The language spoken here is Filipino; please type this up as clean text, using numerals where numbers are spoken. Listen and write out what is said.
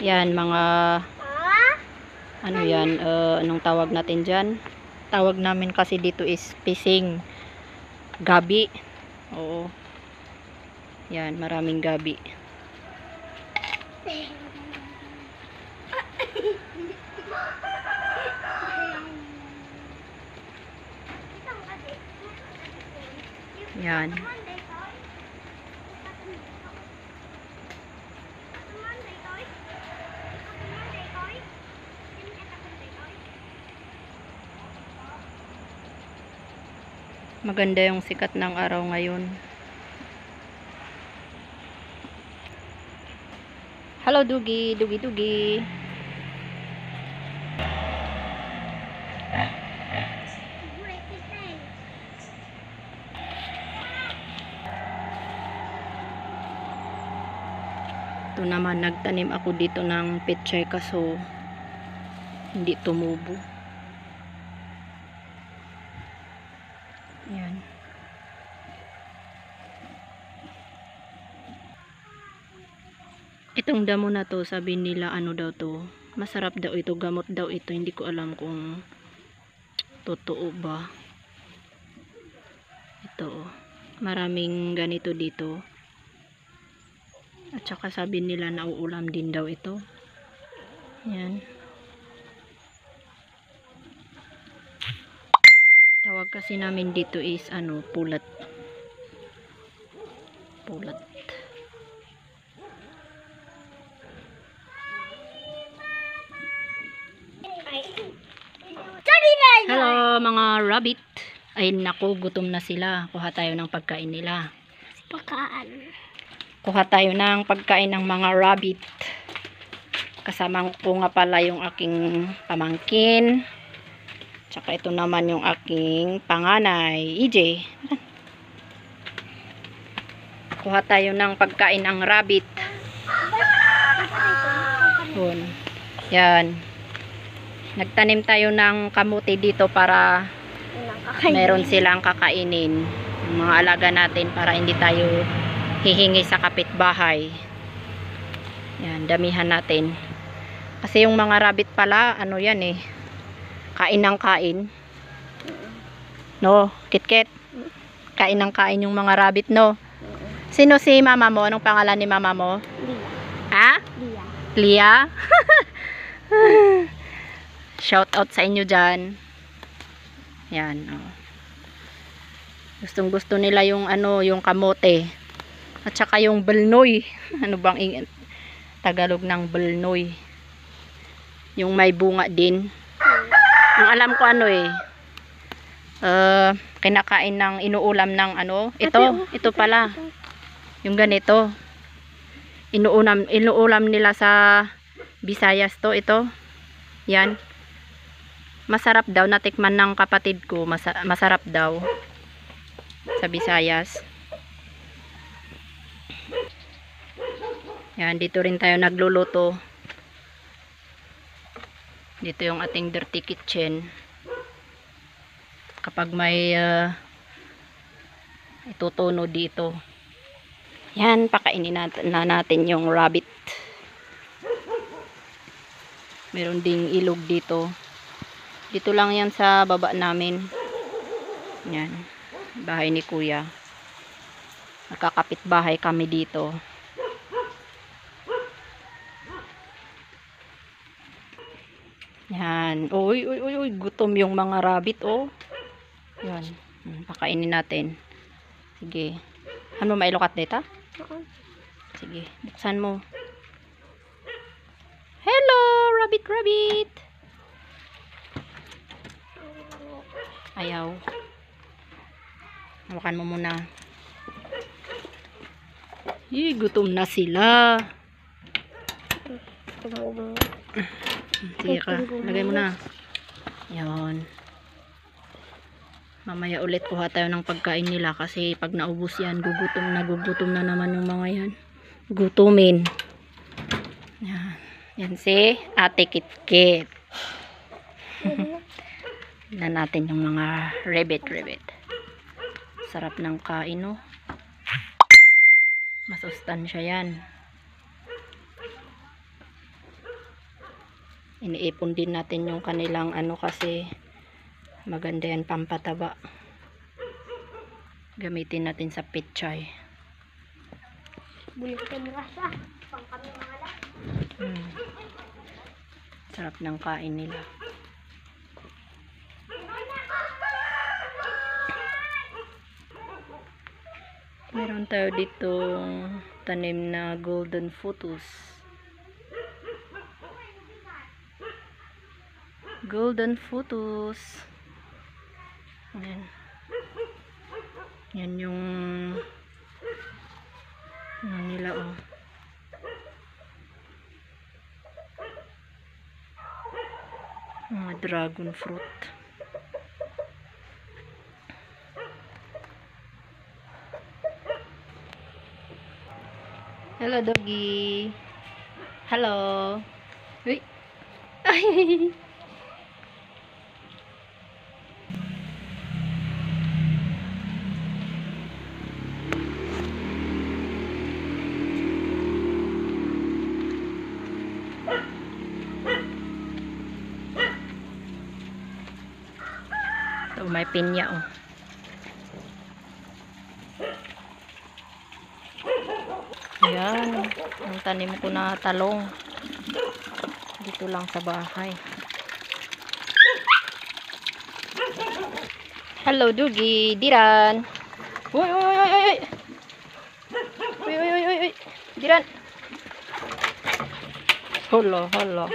Yan, mga ano yan, anong tawag natin dyan? Tawag namin kasi dito is pising. Gabi. Oo. Yan, maraming gabi. Yan. Maganda yung sikat ng araw ngayon. Hello, Dugi. Dugi, Dugi. Ito naman, nagtanim ako dito ng pechay kaso hindi tumubo. Yan. Itong damo na to, sabi nila ano daw to, masarap daw ito, gamot daw ito. Hindi ko alam kung totoo ba. Ito, maraming ganito dito. At saka sabi nila nauulam din daw ito. Yan. Tawag kasi namin dito is ano, pulat. Pulat. Hello mga rabbit. Ay naku, gutom na sila. Kuha tayo ng pagkain nila. Kuha tayo ng pagkain ng mga rabbit. Kasama ko nga pala yung aking pamangkin. Tsaka ito naman yung aking panganay, EJ. Kuha tayo ng pagkain ng rabbit. Yan. Nagtanim tayo ng kamuti dito para meron silang kakainin. Yung mga alaga natin para hindi tayo hihingi sa kapitbahay. Yan, damihan natin. Kasi yung mga rabbit pala, ano yan eh, kain ng kain. No, Kit-Kit. Kain ng kain yung mga rabbit, no? Sino si mama mo? Anong pangalan ni mama mo? Lia. Ha? Lia. Lia? Shout out sa inyo dyan. Yan, oh. Gustong gusto nila yung ano, yung kamote. At saka yung balnoy. Ano bang Tagalog ng balnoy? Yung may bunga din. Ang alam ko ano eh, kinakain ng inuulam ng ano, ito pala. Yung ganito. Inuulam nila sa Visayas to, ito. Yan. Masarap daw, natikman ng kapatid ko, masarap daw sa Visayas. Yan, dito rin tayo nagluluto. Dito yung ating dirty kitchen. Kapag may itutuno dito. Yan, pakainin natin yung rabbit. Meron ding ilog dito. Dito lang yan sa baba namin. Yan, bahay ni kuya. Nakakapit bahay kami dito. Yan. Uy, gutom yung mga rabbit, oh. Yan. Pakainin natin. Sige. Ano mailokat dito? Sige, buksan mo. Hello, rabbit. Ayaw. Hawakan mo muna. Gutom na sila. Sige ka, lagay mo na. Yan. Mamaya ulit kuha tayo ng pagkain nila kasi pag naubos yan, gugutom na naman yung mga yan. Gutumin. Yan. Yan si Ate Kit-Kit. Tignan natin yung mga rabbit. Sarap ng kain, no? Masustansya yan. iniipon din natin yung kanilang ano kasi maganda yan pampataba. Gamitin natin sa pechay. Bulitin rasa. Pang kami mga lang. Sarap ng kain nila. Meron tayo dito tanim na golden photos. Golden photos. Ayan. Yan yung ano nila oh. Mga dragon fruit. Hello doggy. Hello. Uy. Ay. Ito may pinya oh. Ayan, ang tanim ko na talong dito lang sa bahay. Hello Dugi, Diran. Uy, uy, uy, uy, uy. Uy, uy, uy, uy, uy. Diran. Hala, hala.